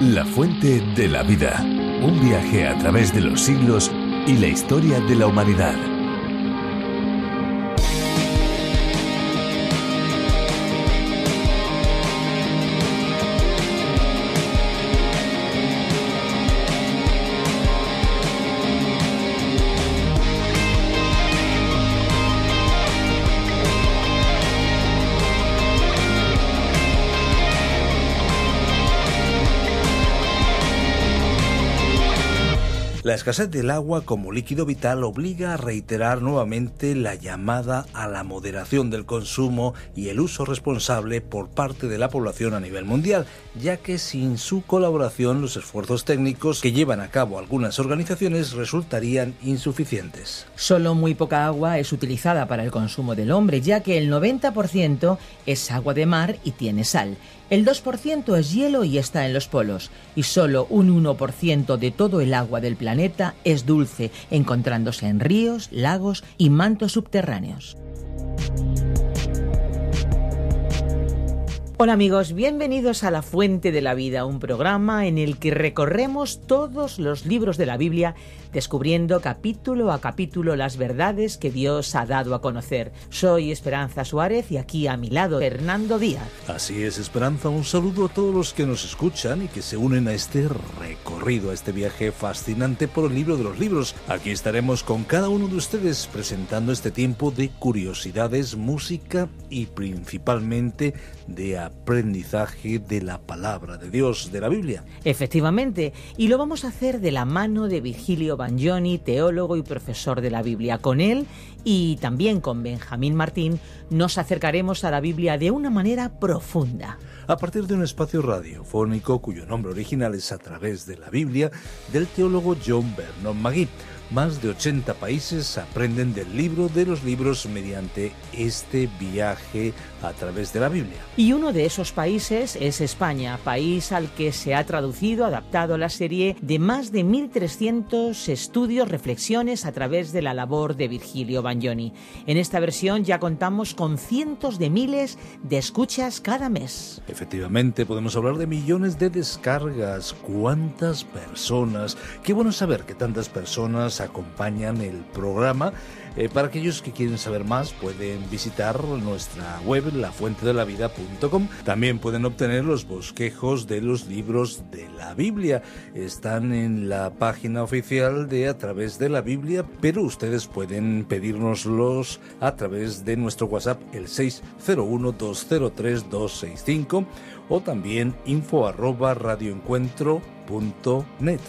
La fuente de la vida. Un viaje a través de los siglos y la historia de la humanidad. La escasez del agua como líquido vital obliga a reiterar nuevamente la llamada a la moderación del consumo y el uso responsable por parte de la población a nivel mundial, ya que sin su colaboración los esfuerzos técnicos que llevan a cabo algunas organizaciones resultarían insuficientes. Solo muy poca agua es utilizada para el consumo del hombre, ya que el 90% es agua de mar y tiene sal. El 2% es hielo y está en los polos, y solo un 1% de todo el agua del planeta es dulce, encontrándose en ríos, lagos y mantos subterráneos. Hola amigos, bienvenidos a La Fuente de la Vida, un programa en el que recorremos todos los libros de la Biblia, descubriendo capítulo a capítulo las verdades que Dios ha dado a conocer. Soy Esperanza Suárez y aquí a mi lado Fernando Díaz. Así es, Esperanza, un saludo a todos los que nos escuchan y que se unen a este recorrido, a este viaje fascinante por el libro de los libros. Aquí estaremos con cada uno de ustedes presentando este tiempo de curiosidades, música y principalmente de aprendizaje de la palabra de Dios, de la Biblia. Efectivamente, y lo vamos a hacer de la mano de Virgilio Bagnoni, teólogo y profesor de la Biblia. Con él y también con Benjamín Martín nos acercaremos a la Biblia de una manera profunda. A partir de un espacio radiofónico cuyo nombre original es A través de la Biblia, del teólogo John Vernon Magee. Más de 80 países aprenden del libro de los libros mediante este viaje a través de la Biblia. Y uno de esos países es España, país al que se ha adaptado la serie de más de 1.300 estudios, reflexiones a través de la labor de Virgilio Bagnoni. En esta versión ya contamos con cientos de miles de escuchas cada mes. Efectivamente, podemos hablar de millones de descargas. ¿Cuántas personas? Qué bueno saber que tantas personas acompañan el programa. Para aquellos que quieren saber más, pueden visitar nuestra web, lafuentedelavida.com. También pueden obtener los bosquejos de los libros de la Biblia. Están en la página oficial de A través de la Biblia, pero ustedes pueden pedírnoslos a través de nuestro WhatsApp, el 601-203-265, o también info@radioencuentro.net.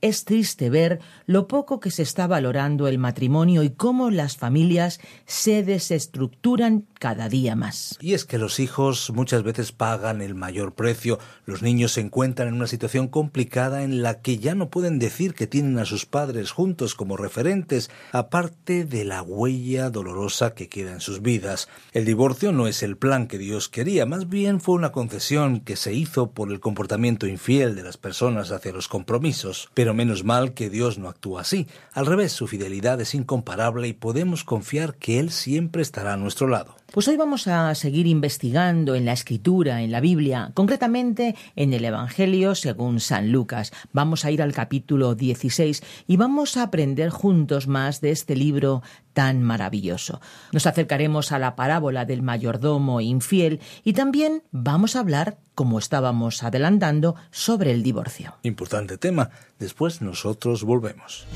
Es triste ver lo poco que se está valorando el matrimonio y cómo las familias se desestructuran cada día más. Y es que los hijos muchas veces pagan el mayor precio. Los niños se encuentran en una situación complicada en la que ya no pueden decir que tienen a sus padres juntos como referentes, aparte de la huella dolorosa que queda en sus vidas. El divorcio no es el plan que Dios quería, más bien fue una concesión que se hizo por el comportamiento infiel de las personas hacia los compromisos. Pero menos mal que Dios no actúa así. Al revés, su fidelidad es incomparable y podemos confiar que Él siempre estará a nuestro lado. Pues hoy vamos a seguir investigando en la Escritura, en la Biblia, concretamente en el Evangelio según San Lucas. Vamos a ir al capítulo 16 y vamos a aprender juntos más de este libro tan maravilloso. Nos acercaremos a la parábola del mayordomo infiel y también vamos a hablar, como estábamos adelantando, sobre el divorcio. Importante tema. Después nosotros volvemos.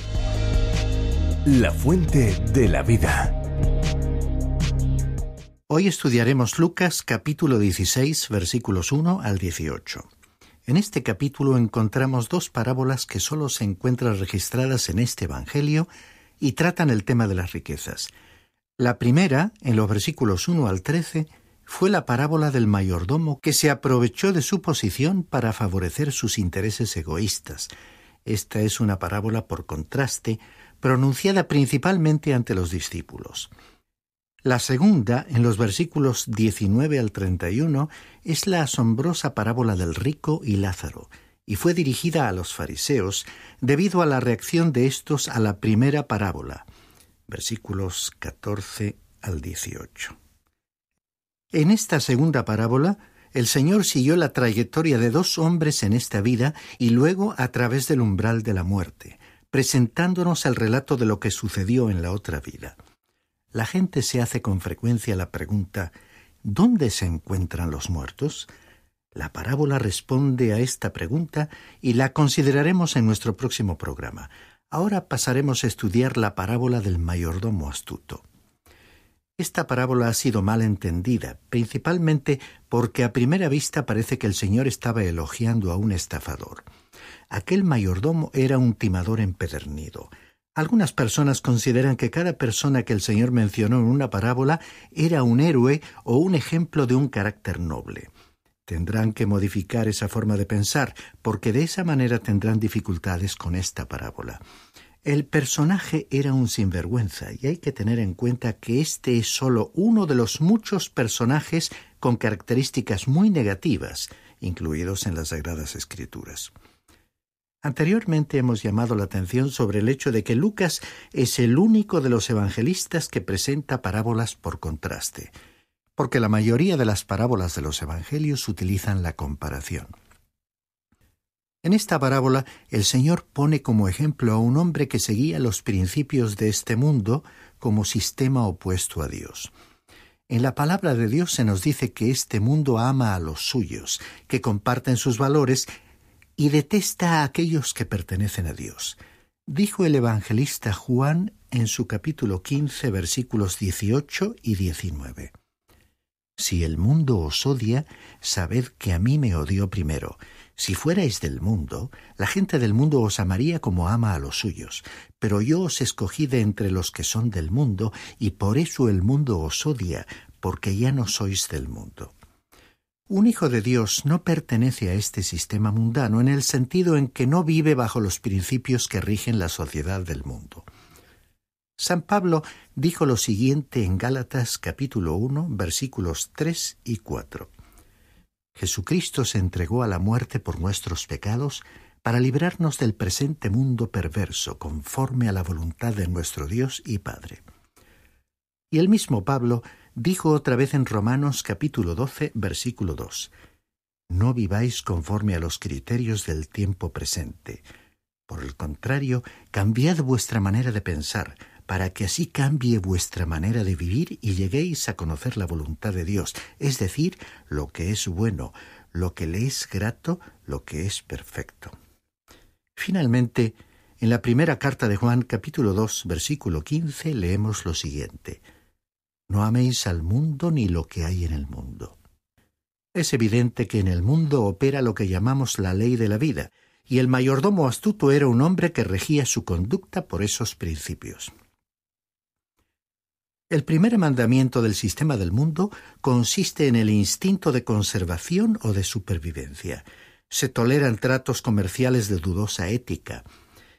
La fuente de la vida. Hoy estudiaremos Lucas capítulo 16, versículos 1 al 18. En este capítulo encontramos dos parábolas que solo se encuentran registradas en este Evangelio y tratan el tema de las riquezas. La primera, en los versículos 1 al 13, fue la parábola del mayordomo que se aprovechó de su posición para favorecer sus intereses egoístas. Esta es una parábola por contraste, pronunciada principalmente ante los discípulos. La segunda, en los versículos 19 al 31, es la asombrosa parábola del rico y Lázaro, y fue dirigida a los fariseos debido a la reacción de estos a la primera parábola, versículos 14 al 18. En esta segunda parábola, el Señor siguió la trayectoria de dos hombres en esta vida y luego a través del umbral de la muerte, presentándonos el relato de lo que sucedió en la otra vida. La gente se hace con frecuencia la pregunta: ¿dónde se encuentran los muertos? La parábola responde a esta pregunta y la consideraremos en nuestro próximo programa. Ahora pasaremos a estudiar la parábola del mayordomo astuto. Esta parábola ha sido mal entendida, principalmente porque a primera vista parece que el Señor estaba elogiando a un estafador. Aquel mayordomo era un timador empedernido. Algunas personas consideran que cada persona que el Señor mencionó en una parábola era un héroe o un ejemplo de un carácter noble. Tendrán que modificar esa forma de pensar, porque de esa manera tendrán dificultades con esta parábola. El personaje era un sinvergüenza, y hay que tener en cuenta que este es solo uno de los muchos personajes con características muy negativas, incluidos en las Sagradas Escrituras. Anteriormente hemos llamado la atención sobre el hecho de que Lucas es el único de los evangelistas que presenta parábolas por contraste, porque la mayoría de las parábolas de los evangelios utilizan la comparación. En esta parábola, el Señor pone como ejemplo a un hombre que seguía los principios de este mundo como sistema opuesto a Dios. En la palabra de Dios se nos dice que este mundo ama a los suyos, que comparten sus valores y detesta a aquellos que pertenecen a Dios. Dijo el evangelista Juan en su capítulo 15, versículos 18 y 19. Si el mundo os odia, sabed que a mí me odió primero. Si fuerais del mundo, la gente del mundo os amaría como ama a los suyos. Pero yo os escogí de entre los que son del mundo, y por eso el mundo os odia, porque ya no sois del mundo. Un hijo de Dios no pertenece a este sistema mundano en el sentido en que no vive bajo los principios que rigen la sociedad del mundo. San Pablo dijo lo siguiente en Gálatas capítulo 1, versículos 3 y 4. Jesucristo se entregó a la muerte por nuestros pecados para librarnos del presente mundo perverso, conforme a la voluntad de nuestro Dios y Padre. Y el mismo Pablo dijo otra vez en Romanos capítulo 12, versículo 2. No viváis conforme a los criterios del tiempo presente. Por el contrario, cambiad vuestra manera de pensar, para que así cambie vuestra manera de vivir y lleguéis a conocer la voluntad de Dios, es decir, lo que es bueno, lo que le es grato, lo que es perfecto. Finalmente, en la primera carta de Juan, capítulo 2, versículo 15, leemos lo siguiente: No améis al mundo ni lo que hay en el mundo. Es evidente que en el mundo opera lo que llamamos la ley de la vida, y el mayordomo astuto era un hombre que regía su conducta por esos principios. El primer mandamiento del sistema del mundo consiste en el instinto de conservación o de supervivencia. Se toleran tratos comerciales de dudosa ética.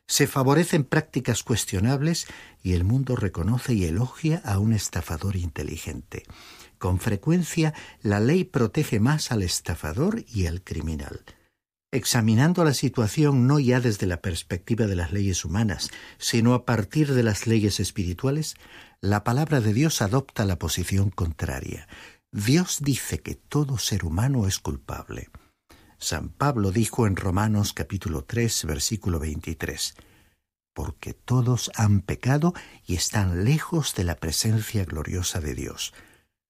Se favorecen prácticas cuestionables y el mundo reconoce y elogia a un estafador inteligente. Con frecuencia, la ley protege más al estafador y al criminal. Examinando la situación no ya desde la perspectiva de las leyes humanas, sino a partir de las leyes espirituales, la palabra de Dios adopta la posición contraria. Dios dice que todo ser humano es culpable. San Pablo dijo en Romanos capítulo 3, versículo 23, porque todos han pecado y están lejos de la presencia gloriosa de Dios.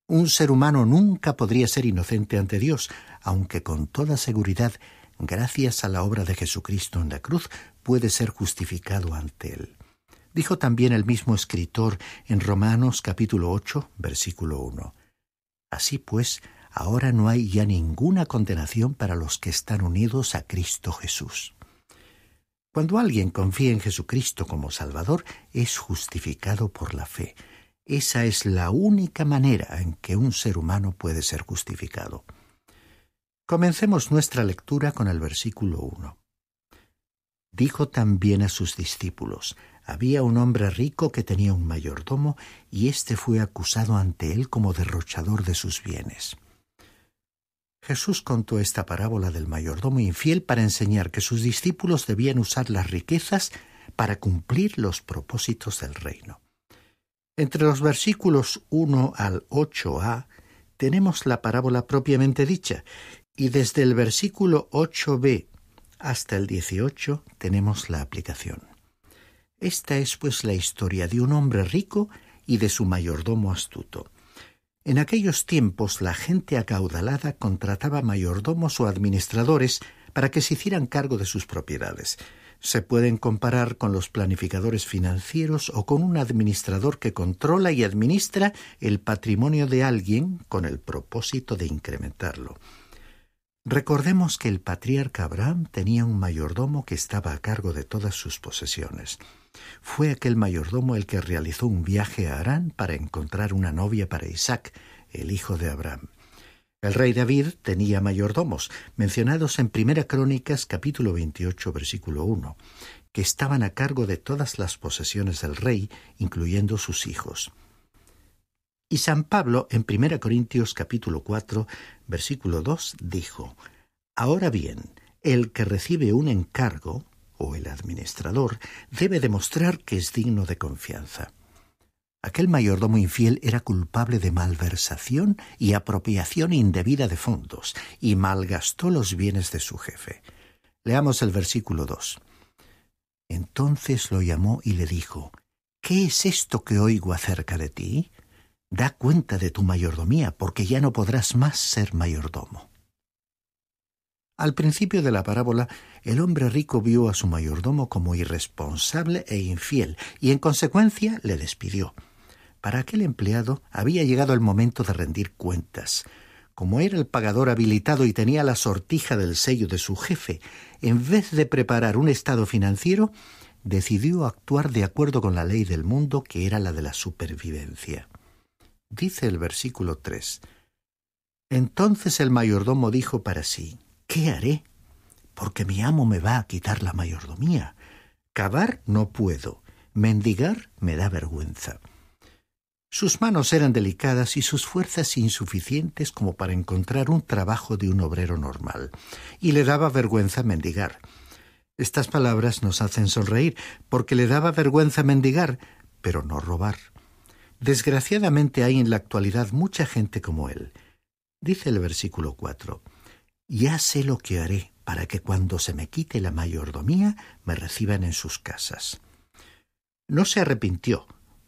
Un ser humano nunca podría ser inocente ante Dios, aunque con toda seguridad, gracias a la obra de Jesucristo en la cruz, puede ser justificado ante Él. Dijo también el mismo escritor en Romanos capítulo 8, versículo 1. Así pues, ahora no hay ya ninguna condenación para los que están unidos a Cristo Jesús. Cuando alguien confía en Jesucristo como Salvador, es justificado por la fe. Esa es la única manera en que un ser humano puede ser justificado. Comencemos nuestra lectura con el versículo 1. Dijo también a sus discípulos: había un hombre rico que tenía un mayordomo, y éste fue acusado ante él como derrochador de sus bienes. Jesús contó esta parábola del mayordomo infiel para enseñar que sus discípulos debían usar las riquezas para cumplir los propósitos del reino. Entre los versículos 1 al 8a tenemos la parábola propiamente dicha, y desde el versículo 8b hasta el 18 tenemos la aplicación. Esta es pues la historia de un hombre rico y de su mayordomo astuto. En aquellos tiempos la gente acaudalada contrataba mayordomos o administradores para que se hicieran cargo de sus propiedades. Se pueden comparar con los planificadores financieros o con un administrador que controla y administra el patrimonio de alguien con el propósito de incrementarlo. Recordemos que el patriarca Abraham tenía un mayordomo que estaba a cargo de todas sus posesiones. Fue aquel mayordomo el que realizó un viaje a Harán para encontrar una novia para Isaac, el hijo de Abraham. El rey David tenía mayordomos, mencionados en 1 Crónicas capítulo 28, versículo 1, que estaban a cargo de todas las posesiones del rey, incluyendo sus hijos. Y San Pablo, en 1 Corintios capítulo 4, versículo 2, dijo: Ahora bien, el que recibe un encargo, o el administrador, debe demostrar que es digno de confianza. Aquel mayordomo infiel era culpable de malversación y apropiación indebida de fondos, y malgastó los bienes de su jefe. Leamos el versículo 2. Entonces lo llamó y le dijo: ¿Qué es esto que oigo acerca de ti? Da cuenta de tu mayordomía, porque ya no podrás más ser mayordomo. Al principio de la parábola, el hombre rico vio a su mayordomo como irresponsable e infiel, y en consecuencia le despidió. Para aquel empleado había llegado el momento de rendir cuentas. Como era el pagador habilitado y tenía la sortija del sello de su jefe, en vez de preparar un estado financiero, decidió actuar de acuerdo con la ley del mundo, que era la de la supervivencia. Dice el versículo 3. Entonces el mayordomo dijo para sí: ¿Qué haré? Porque mi amo me va a quitar la mayordomía. Cavar no puedo, mendigar me da vergüenza. Sus manos eran delicadas y sus fuerzas insuficientes como para encontrar un trabajo de un obrero normal, y le daba vergüenza mendigar. Estas palabras nos hacen sonreír, porque le daba vergüenza mendigar, pero no robar. Desgraciadamente hay en la actualidad mucha gente como él. Dice el versículo 4: Ya sé lo que haré para que cuando se me quite la mayordomía me reciban en sus casas. No se arrepintió,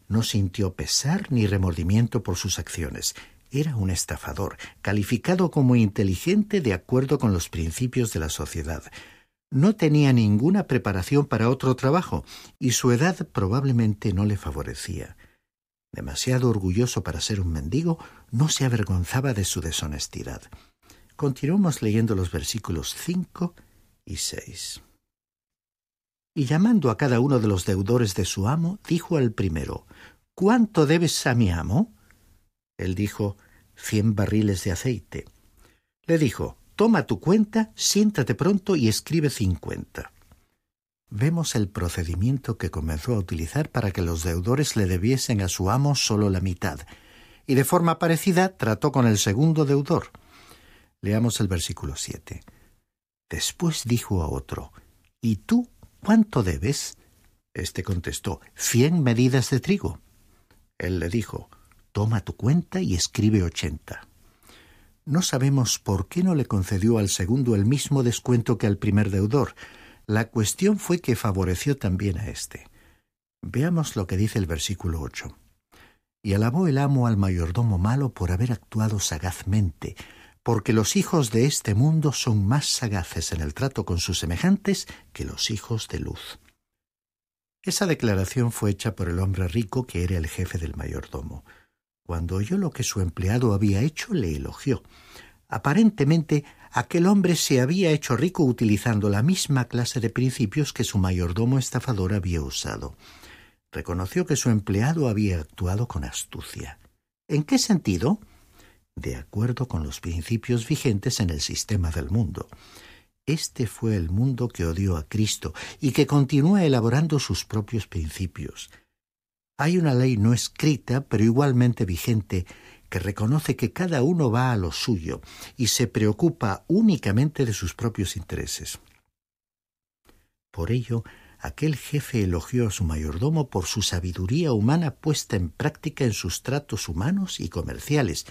no sintió pesar ni remordimiento por sus acciones. Era un estafador, calificado como inteligente de acuerdo con los principios de la sociedad. No tenía ninguna preparación para otro trabajo y su edad probablemente no le favorecía. Demasiado orgulloso para ser un mendigo, no se avergonzaba de su deshonestidad. Continuamos leyendo los versículos 5 y 6. Y llamando a cada uno de los deudores de su amo, dijo al primero: ¿Cuánto debes a mi amo? Él dijo: 100 barriles de aceite. Le dijo: Toma tu cuenta, siéntate pronto y escribe 50. Vemos el procedimiento que comenzó a utilizar para que los deudores le debiesen a su amo solo la mitad, y de forma parecida trató con el segundo deudor. Leamos el versículo 7. Después dijo a otro: ¿Y tú cuánto debes? Este contestó: 100 medidas de trigo. Él le dijo: Toma tu cuenta y escribe 80. No sabemos por qué no le concedió al segundo el mismo descuento que al primer deudor. La cuestión fue que favoreció también a éste. Veamos lo que dice el versículo 8. Y alabó el amo al mayordomo malo por haber actuado sagazmente, porque los hijos de este mundo son más sagaces en el trato con sus semejantes que los hijos de luz. Esa declaración fue hecha por el hombre rico que era el jefe del mayordomo. Cuando oyó lo que su empleado había hecho, le elogió. Aparentemente, aquel hombre se había hecho rico utilizando la misma clase de principios que su mayordomo estafador había usado. Reconoció que su empleado había actuado con astucia. ¿En qué sentido? De acuerdo con los principios vigentes en el sistema del mundo. Este fue el mundo que odió a Cristo y que continúa elaborando sus propios principios. Hay una ley no escrita, pero igualmente vigente, que reconoce que cada uno va a lo suyo y se preocupa únicamente de sus propios intereses. Por ello, aquel jefe elogió a su mayordomo por su sabiduría humana puesta en práctica en sus tratos humanos y comerciales,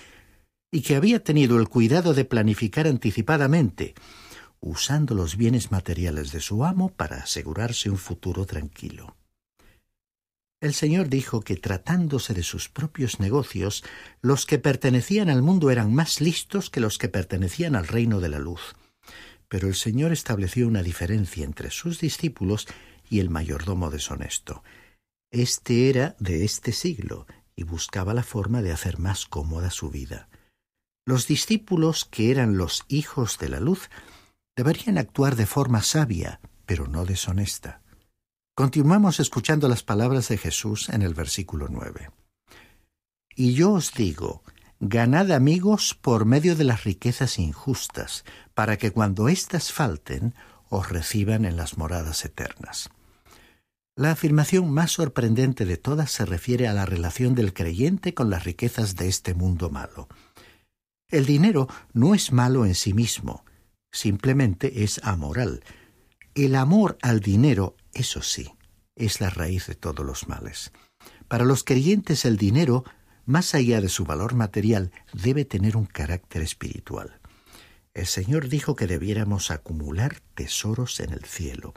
y que había tenido el cuidado de planificar anticipadamente, usando los bienes materiales de su amo para asegurarse un futuro tranquilo. El Señor dijo que, tratándose de sus propios negocios, los que pertenecían al mundo eran más listos que los que pertenecían al reino de la luz. Pero el Señor estableció una diferencia entre sus discípulos y el mayordomo deshonesto. Este era de este siglo y buscaba la forma de hacer más cómoda su vida. Los discípulos, que eran los hijos de la luz, deberían actuar de forma sabia, pero no deshonesta. Continuamos escuchando las palabras de Jesús en el versículo 9. Y yo os digo, ganad amigos por medio de las riquezas injustas, para que cuando éstas falten, os reciban en las moradas eternas. La afirmación más sorprendente de todas se refiere a la relación del creyente con las riquezas de este mundo malo. El dinero no es malo en sí mismo, simplemente es amoral. El amor al dinero, eso sí, es la raíz de todos los males. Para los creyentes el dinero, más allá de su valor material, debe tener un carácter espiritual. El Señor dijo que debiéramos acumular tesoros en el cielo,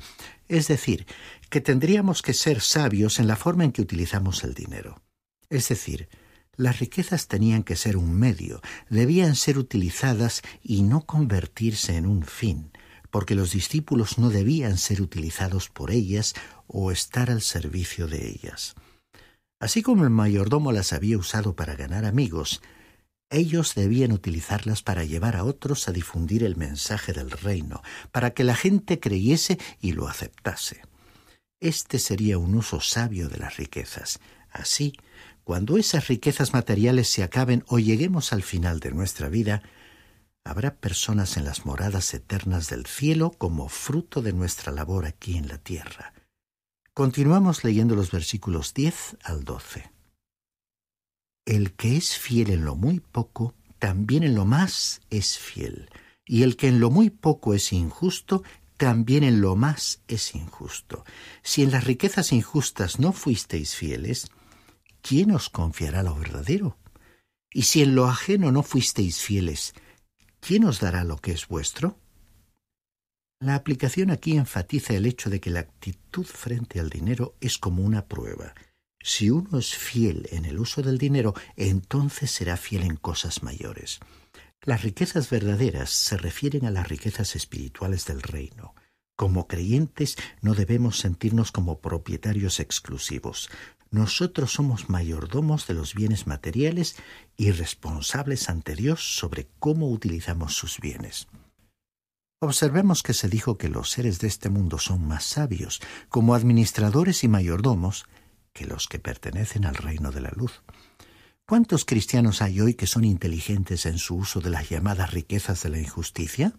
es decir, que tendríamos que ser sabios en la forma en que utilizamos el dinero. Es decir, las riquezas tenían que ser un medio, debían ser utilizadas y no convertirse en un fin, porque los discípulos no debían ser utilizados por ellas o estar al servicio de ellas. Así como el mayordomo las había usado para ganar amigos, ellos debían utilizarlas para llevar a otros a difundir el mensaje del reino, para que la gente creyese y lo aceptase. Este sería un uso sabio de las riquezas. Así, cuando esas riquezas materiales se acaben o lleguemos al final de nuestra vida, habrá personas en las moradas eternas del cielo como fruto de nuestra labor aquí en la tierra. Continuamos leyendo los versículos 10 al 12. El que es fiel en lo muy poco, también en lo más es fiel. Y el que en lo muy poco es injusto, también en lo más es injusto. Si en las riquezas injustas no fuisteis fieles, ¿quién os confiará lo verdadero? Y si en lo ajeno no fuisteis fieles, ¿quién os dará lo que es vuestro? La aplicación aquí enfatiza el hecho de que la actitud frente al dinero es como una prueba. Si uno es fiel en el uso del dinero, entonces será fiel en cosas mayores. Las riquezas verdaderas se refieren a las riquezas espirituales del reino. Como creyentes no debemos sentirnos como propietarios exclusivos. Nosotros somos mayordomos de los bienes materiales y responsables ante Dios sobre cómo utilizamos sus bienes. Observemos que se dijo que los seres de este mundo son más sabios, como administradores y mayordomos, que los que pertenecen al reino de la luz. ¿Cuántos cristianos hay hoy que son inteligentes en su uso de las llamadas riquezas de la injusticia?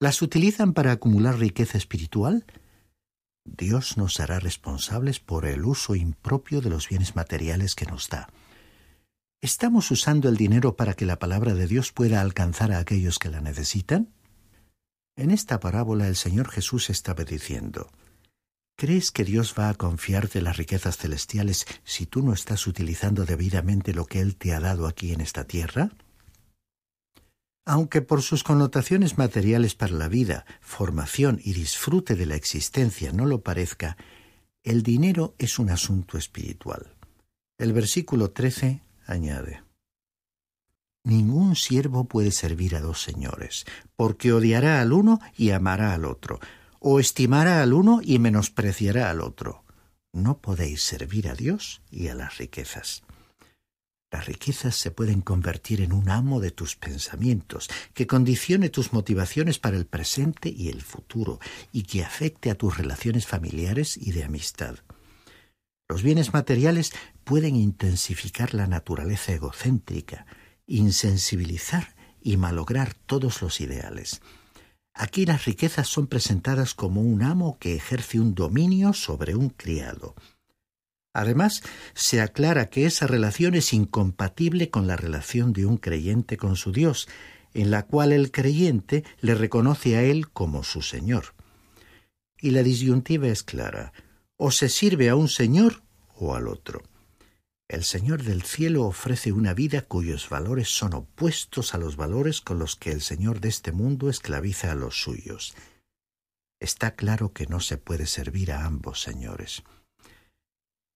¿Las utilizan para acumular riqueza espiritual? Dios nos hará responsables por el uso impropio de los bienes materiales que nos da. ¿Estamos usando el dinero para que la palabra de Dios pueda alcanzar a aquellos que la necesitan? En esta parábola el Señor Jesús estaba diciendo: ¿crees que Dios va a confiarte las riquezas celestiales si tú no estás utilizando debidamente lo que Él te ha dado aquí en esta tierra? Aunque por sus connotaciones materiales para la vida, formación y disfrute de la existencia no lo parezca, el dinero es un asunto espiritual. El versículo 13 añade: Ningún siervo puede servir a dos señores, porque odiará al uno y amará al otro, o estimará al uno y menospreciará al otro. No podéis servir a Dios y a las riquezas. Las riquezas se pueden convertir en un amo de tus pensamientos, que condicione tus motivaciones para el presente y el futuro, y que afecte a tus relaciones familiares y de amistad. Los bienes materiales pueden intensificar la naturaleza egocéntrica, insensibilizar y malograr todos los ideales. Aquí las riquezas son presentadas como un amo que ejerce un dominio sobre un criado. Además, se aclara que esa relación es incompatible con la relación de un creyente con su Dios, en la cual el creyente le reconoce a Él como su Señor. Y la disyuntiva es clara: o se sirve a un Señor o al otro. El Señor del cielo ofrece una vida cuyos valores son opuestos a los valores con los que el Señor de este mundo esclaviza a los suyos. Está claro que no se puede servir a ambos señores.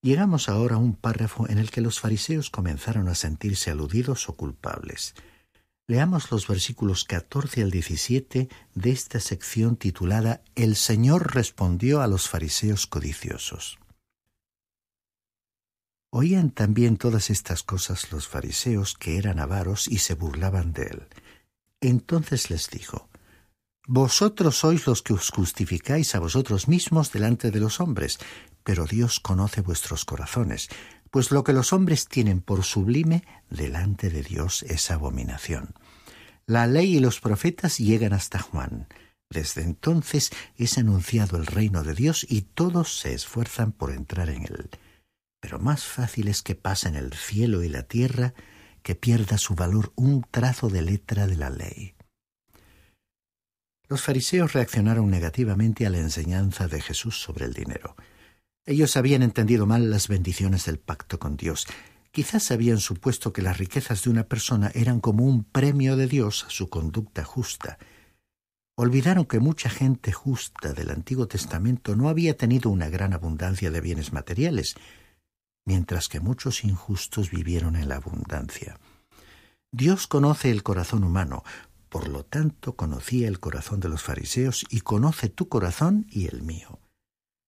Llegamos ahora a un párrafo en el que los fariseos comenzaron a sentirse aludidos o culpables. Leamos los versículos 14 al 17 de esta sección titulada El Señor respondió a los fariseos codiciosos. Oían también todas estas cosas los fariseos que eran avaros y se burlaban de él. Entonces les dijo: Vosotros sois los que os justificáis a vosotros mismos delante de los hombres, pero Dios conoce vuestros corazones, pues lo que los hombres tienen por sublime delante de Dios es abominación. La ley y los profetas llegan hasta Juan. Desde entonces es anunciado el reino de Dios y todos se esfuerzan por entrar en él. Pero más fácil es que pasen el cielo y la tierra, que pierda su valor un trazo de letra de la ley. Los fariseos reaccionaron negativamente a la enseñanza de Jesús sobre el dinero. Ellos habían entendido mal las bendiciones del pacto con Dios. Quizás habían supuesto que las riquezas de una persona eran como un premio de Dios a su conducta justa. Olvidaron que mucha gente justa del Antiguo Testamento no había tenido una gran abundancia de bienes materiales, mientras que muchos injustos vivieron en la abundancia. Dios conoce el corazón humano, por lo tanto conocía el corazón de los fariseos y conoce tu corazón y el mío.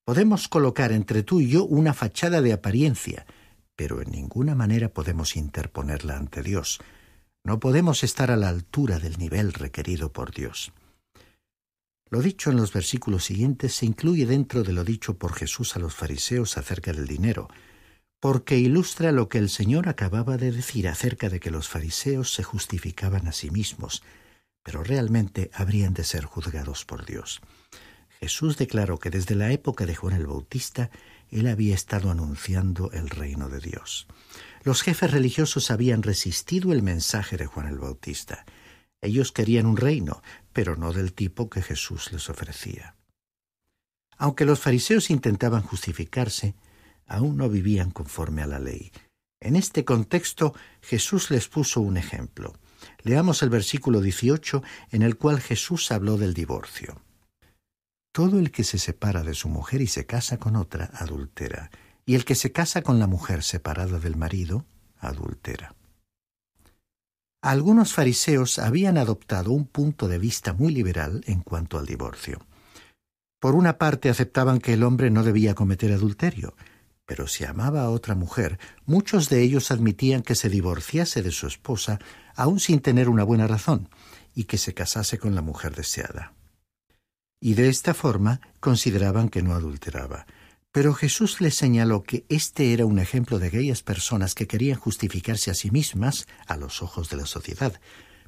Podemos colocar entre tú y yo una fachada de apariencia, pero en ninguna manera podemos interponerla ante Dios. No podemos estar a la altura del nivel requerido por Dios. Lo dicho en los versículos siguientes se incluye dentro de lo dicho por Jesús a los fariseos acerca del dinero, porque ilustra lo que el Señor acababa de decir acerca de que los fariseos se justificaban a sí mismos, pero realmente habrían de ser juzgados por Dios. Jesús declaró que desde la época de Juan el Bautista, él había estado anunciando el reino de Dios. Los jefes religiosos habían resistido el mensaje de Juan el Bautista. Ellos querían un reino, pero no del tipo que Jesús les ofrecía. Aunque los fariseos intentaban justificarse, aún no vivían conforme a la ley. En este contexto, Jesús les puso un ejemplo. Leamos el versículo 18, en el cual Jesús habló del divorcio. Todo el que se separa de su mujer y se casa con otra, adultera, y el que se casa con la mujer separada del marido, adultera. Algunos fariseos habían adoptado un punto de vista muy liberal en cuanto al divorcio. Por una parte aceptaban que el hombre no debía cometer adulterio, pero si amaba a otra mujer, muchos de ellos admitían que se divorciase de su esposa aún sin tener una buena razón, y que se casase con la mujer deseada. Y de esta forma consideraban que no adulteraba. Pero Jesús les señaló que este era un ejemplo de aquellas personas que querían justificarse a sí mismas a los ojos de la sociedad,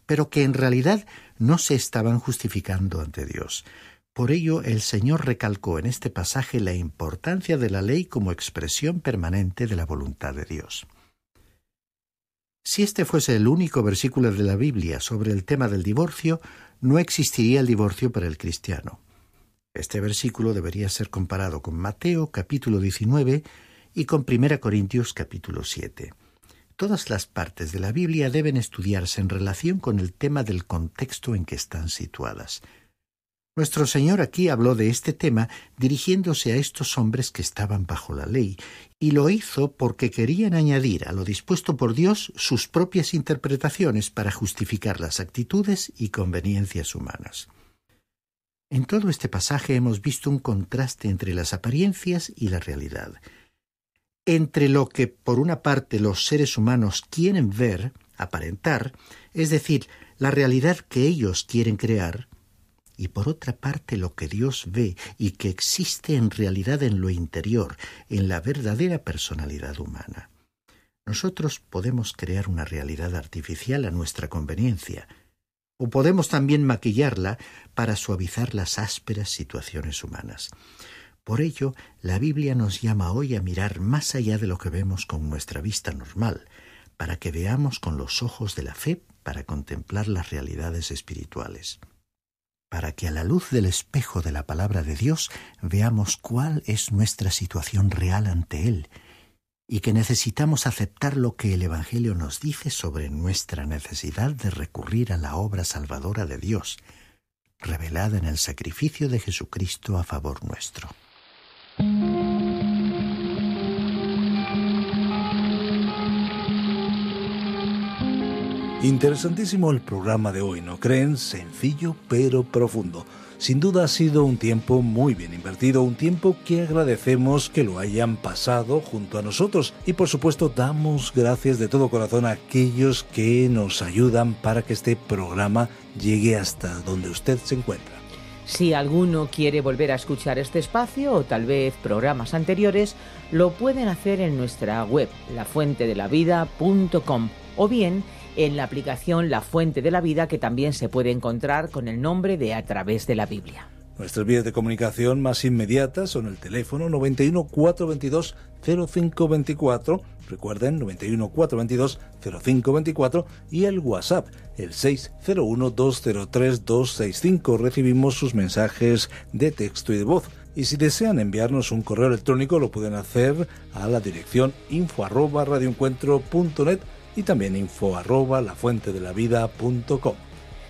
pero que en realidad no se estaban justificando ante Dios. Por ello, el Señor recalcó en este pasaje la importancia de la ley como expresión permanente de la voluntad de Dios. Si este fuese el único versículo de la Biblia sobre el tema del divorcio, no existiría el divorcio para el cristiano. Este versículo debería ser comparado con Mateo capítulo 19 y con 1 Corintios capítulo 7. Todas las partes de la Biblia deben estudiarse en relación con el tema del contexto en que están situadas. Nuestro Señor aquí habló de este tema dirigiéndose a estos hombres que estaban bajo la ley, y lo hizo porque querían añadir a lo dispuesto por Dios sus propias interpretaciones para justificar las actitudes y conveniencias humanas. En todo este pasaje hemos visto un contraste entre las apariencias y la realidad. Entre lo que, por una parte, los seres humanos quieren ver, aparentar, es decir, la realidad que ellos quieren crear, y por otra parte lo que Dios ve y que existe en realidad en lo interior, en la verdadera personalidad humana. Nosotros podemos crear una realidad artificial a nuestra conveniencia, o podemos también maquillarla para suavizar las ásperas situaciones humanas. Por ello, la Biblia nos llama hoy a mirar más allá de lo que vemos con nuestra vista normal, para que veamos con los ojos de la fe para contemplar las realidades espirituales. Para que a la luz del espejo de la palabra de Dios veamos cuál es nuestra situación real ante Él y que necesitamos aceptar lo que el Evangelio nos dice sobre nuestra necesidad de recurrir a la obra salvadora de Dios, revelada en el sacrificio de Jesucristo a favor nuestro. Interesantísimo el programa de hoy, ¿no creen? Sencillo pero profundo. Sin duda ha sido un tiempo muy bien invertido, un tiempo que agradecemos que lo hayan pasado junto a nosotros y por supuesto damos gracias de todo corazón a aquellos que nos ayudan para que este programa llegue hasta donde usted se encuentra. Si alguno quiere volver a escuchar este espacio o tal vez programas anteriores, lo pueden hacer en nuestra web, lafuentedelavida.com, o bien en la aplicación La Fuente de la Vida, que también se puede encontrar con el nombre de A Través de la Biblia. Nuestras vías de comunicación más inmediatas son el teléfono 91 422 0524, recuerden 91 422 0524, y el WhatsApp, el 601 203 265. Recibimos sus mensajes de texto y de voz. Y si desean enviarnos un correo electrónico, lo pueden hacer a la dirección info@radioencuentro.net y también info@lafuentedelavida.com.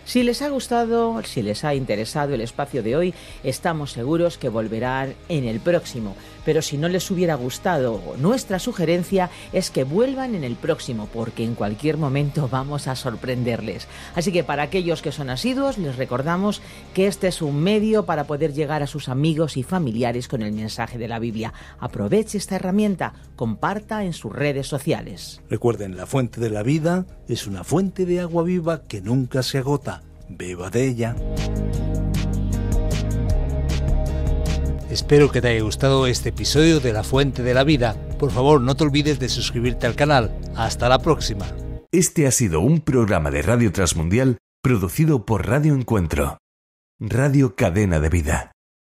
Si les ha gustado, si les ha interesado el espacio de hoy, estamos seguros que volverán en el próximo. Pero si no les hubiera gustado, nuestra sugerencia es que vuelvan en el próximo, porque en cualquier momento vamos a sorprenderles. Así que para aquellos que son asiduos, les recordamos que este es un medio para poder llegar a sus amigos y familiares con el mensaje de la Biblia. Aproveche esta herramienta, comparta en sus redes sociales. Recuerden, la Fuente de la Vida es una fuente de agua viva que nunca se agota. Beba de ella. Espero que te haya gustado este episodio de La Fuente de la Vida. Por favor, no te olvides de suscribirte al canal. Hasta la próxima. Este ha sido un programa de Radio Transmundial producido por Radio Encuentro, Radio Cadena de Vida.